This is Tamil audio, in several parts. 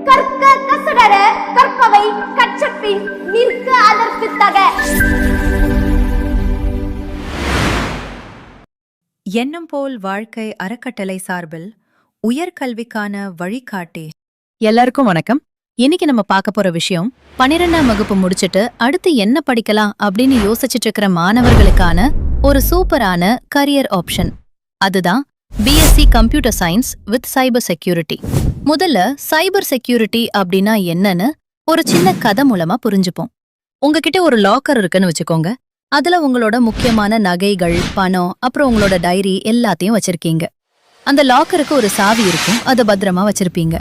கற்க கசடர கற்பவை கற்றபின் நிற்க அதற்கு தக. எண்ணம் போல் வாழ்க்கை அறக்கட்டளை சார்பில் உயர்கல்விக்கான வழிகாட்டி. எல்லாருக்கும் வணக்கம். இன்னைக்கு நம்ம பார்க்க போற விஷயம் 12ஆம் வகுப்பு முடிச்சிட்டு அடுத்து என்ன படிக்கலாம் அப்படின்னு யோசிச்சுட்டு இருக்கிற மாணவர்களுக்கான ஒரு சூப்பரான கரியர் ஆப்ஷன். அதுதான் BSc computer science with cyber security. முதல்ல சைபர் செக்யூரிட்டி அப்படின்னா என்னன்னு ஒரு சின்ன கதை மூலமா புரிஞ்சுப்போம். உங்ககிட்ட ஒரு லாக்கர் இருக்குன்னு வச்சுக்கோங்க. அதுல உங்களோட முக்கியமான நகைகள், பணம், அப்புறம் உங்களோட டைரி எல்லாத்தையும் வச்சிருக்கீங்க. அந்த லாக்கருக்கு ஒரு சாவி இருக்கும், அதை பத்திரமா வச்சிருப்பீங்க.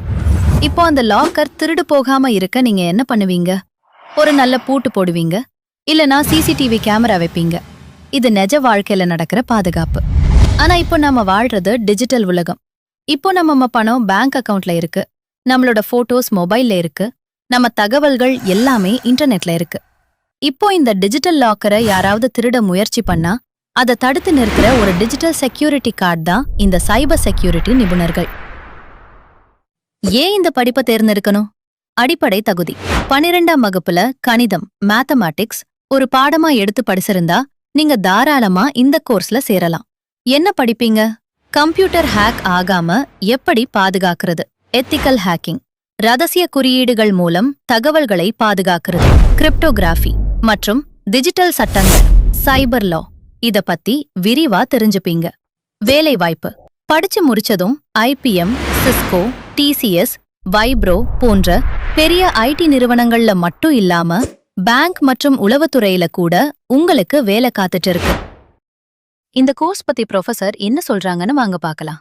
இப்போ அந்த லாக்கர் திருடு போகாம இருக்க நீங்க என்ன பண்ணுவீங்க? ஒரு நல்ல பூட்டு போடுவீங்க, இல்லனா சிசிடிவி கேமரா வைப்பீங்க. இது நிஜ வாழ்க்கையில நடக்கிற பாதுகாப்பு. ஆனா இப்போ நம்ம வாழ்றது டிஜிட்டல் உலகம். இப்போ நம்ம பணம் பேங்க் அக்கவுண்ட்ல இருக்கு, நம்மளோட போட்டோஸ் மொபைல்ல இருக்கு, நம்ம தகவல்கள் எல்லாமே இன்டர்நெட்ல இருக்கு. இப்போ இந்த டிஜிட்டல் லாக்கரை யாராவது திருட முயற்சி பண்ணா அதை தடுத்து நிறுத்துற ஒரு டிஜிட்டல் செக்யூரிட்டி கார்டு தான் இந்த சைபர் செக்யூரிட்டி நிபுணர்கள். ஏன் இந்த படிப்பை தேர்ந்தெடுக்கணும்? அடிப்படை தகுதி. 12ஆம் வகுப்புல கணிதம், மேத்தமேட்டிக்ஸ் ஒரு பாடமா எடுத்து படிச்சிருந்தா நீங்க தாராளமா இந்த கோர்ஸ்ல சேரலாம். என்ன படிப்பீங்க? கம்ப்யூட்டர் ஹேக் ஆகாம எப்படி பாதுகாக்கிறது, எத்திக்கல் ஹேக்கிங், ரகசிய குறியீடுகள் மூலம் தகவல்களை பாதுகாக்கிறது, கிரிப்டோகிராஃபி மற்றும் டிஜிட்டல் சட்டங்கள், சைபர் லா, இத பத்தி விரிவா தெரிஞ்சுப்பீங்க. வேலை வாய்ப்பு. படிச்சு முடிச்சதும் ஐபிஎம், சிஸ்கோ, டிசிஎஸ், வைப்ரோ போன்ற பெரிய ஐடி நிறுவனங்கள்ல மட்டும் இல்லாம பேங்க் மற்றும் உளவுத்துறையில கூட உங்களுக்கு வேலை காத்துட்டு இருக்கு. இந்த கோர்ஸ் பத்தி ப்ரொஃபசர் என்ன சொல்றாங்கன்னு வாங்க பார்க்கலாம்.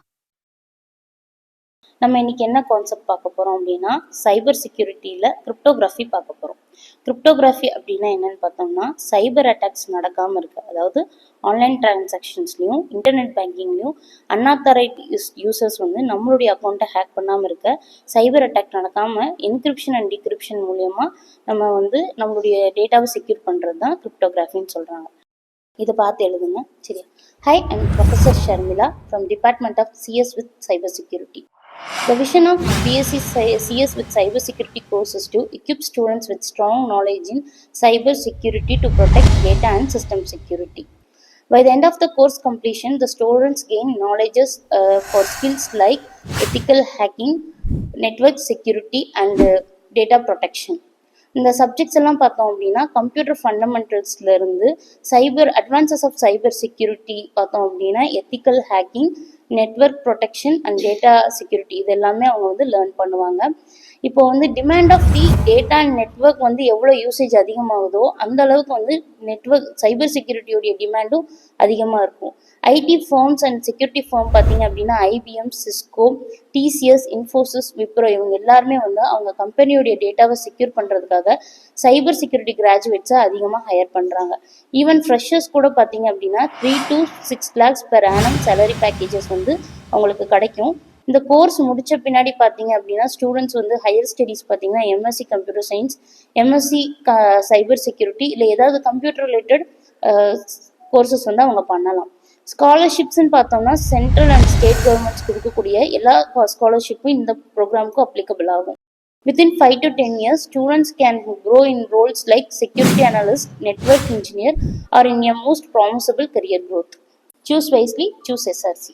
நம்ம இன்னைக்கு என்ன கான்செப்ட் பார்க்க போறோம் அப்படின்னா, சைபர் செக்யூரிட்டியில கிரிப்டோகிராஃபி பார்க்க போறோம். கிரிப்டோகிராஃபி அப்படின்னா என்னன்னு பார்த்தோம்னா, சைபர் அட்டாக்ஸ் நடக்காம இருக்கு. அதாவது ஆன்லைன் டிரான்சாக்ஷன்ஸ்லையும் இன்டர்நெட் பேங்கிங்லையும் அன்ஆத்தரைட் யூசர்ஸ் நம்மளுடைய அக்கௌண்ட்டை ஹேக் பண்ணாமல் இருக்க, சைபர் அட்டாக் நடக்காம என்கிரிப்ஷன் அண்ட் டிகிரிப்ஷன் மூலியமா நம்ம நம்மளுடைய டேட்டாவை செக்யூர் பண்றது தான் கிரிப்டோகிராஃபின்னு சொல்றாங்க. இதை பார்த்து எழுதுங்க. சரியா? Hi, I'm Professor Sharmila from Department of CS with Cyber Security. The vision of BSc CS with Cyber Security course is to equip students with strong knowledge in cyber security to protect data and system security. By the end of the course completion, the students gain knowledges for skills like ethical hacking, network security, and data protection. இந்த சப்ஜெக்ட்ஸ் எல்லாம் பார்த்தோம் அப்படின்னா கம்ப்யூட்டர் ஃபண்டமெண்டல்ஸ்ல இருந்து அட்வான்சஸ் ஆஃப் சைபர் செக்யூரிட்டி பார்த்தோம் அப்படின்னா ethical hacking, network protection and data security, இது எல்லாமே அவங்க லேர்ன் பண்ணுவாங்க. இப்போ demand of the data and network எவ்வளோ யூசேஜ் அதிகமாகுதோ அந்த அளவுக்கு நெட்வொர்க் சைபர் செக்யூரிட்டியோடைய டிமாண்டும் அதிகமாக இருக்கும். IT firms and security firm பார்த்தீங்க அப்படின்னா ஐபிஎம், சிஸ்கோ, டிசிஎஸ், இன்ஃபோசிஸ், விப்ரோ இவங்க எல்லாருமே அவங்க கம்பெனியோடைய டேட்டாவை செக்யூர் பண்ணுறதுக்காக சைபர் செக்யூரிட்டி கிராஜுவேட்ஸை அதிகமாக ஹையர் பண்ணுறாங்க. ஈவன் ஃப்ரெஷர்ஸ் கூட பார்த்தீங்க அப்படின்னா 3 to 6 lakhs per annum salary packages அவங்களுக்கு கிடைக்கும். இந்த கோர்ஸ் முடிச்ச பின்னாடி பார்த்தீங்க அப்படின்னா ஸ்டூடெண்ட்ஸ் ஹையர் ஸ்டடீஸ் பார்த்தீங்கன்னா MSc computer science, MSc cyber security இல்லை ஏதாவது கம்ப்யூட்டர் ரிலேட்டட் கோர்சஸ் அவங்க பண்ணலாம். ஸ்காலர்ஷிப்ஸ்ன்னு பார்த்தோம்னா சென்ட்ரல் அண்ட் ஸ்டேட் கவர்மெண்ட்ஸ் கொடுக்கக்கூடிய எல்லா ஸ்காலர்ஷிப்பும் இந்த ப்ரோக்ராமுக்கு அப்ளிகபிள் ஆகும். Within 5 to 10 years, students can grow in roles like security analyst, network engineer, or in a most promisable career growth. Choose wisely, choose SRC.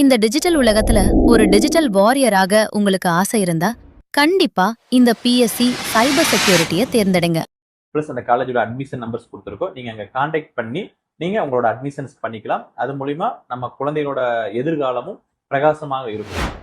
இந்த டிஜிட்டல் உலகத்துல ஒரு டிஜிட்டல் வாரியராக உங்களுக்கு ஆசை இருந்தா கண்டிப்பா இந்த பிஎஸ்சி சைபர் செக்யூரிட்டியை தேர்ந்தெடுங்க. ப்ளஸ் அந்த காலேஜோட அட்மிஷன் நம்பர்ஸ் கொடுத்துருக்கோம். நீங்க அங்க கான்டாக்ட் பண்ணி நீங்க உங்களோட அட்மிஷன்ஸ் பண்ணிக்கலாம். அது மூலியமா நம்ம குழந்தைகளோட எதிர்காலமும் பிரகாசமாக இருக்கும்.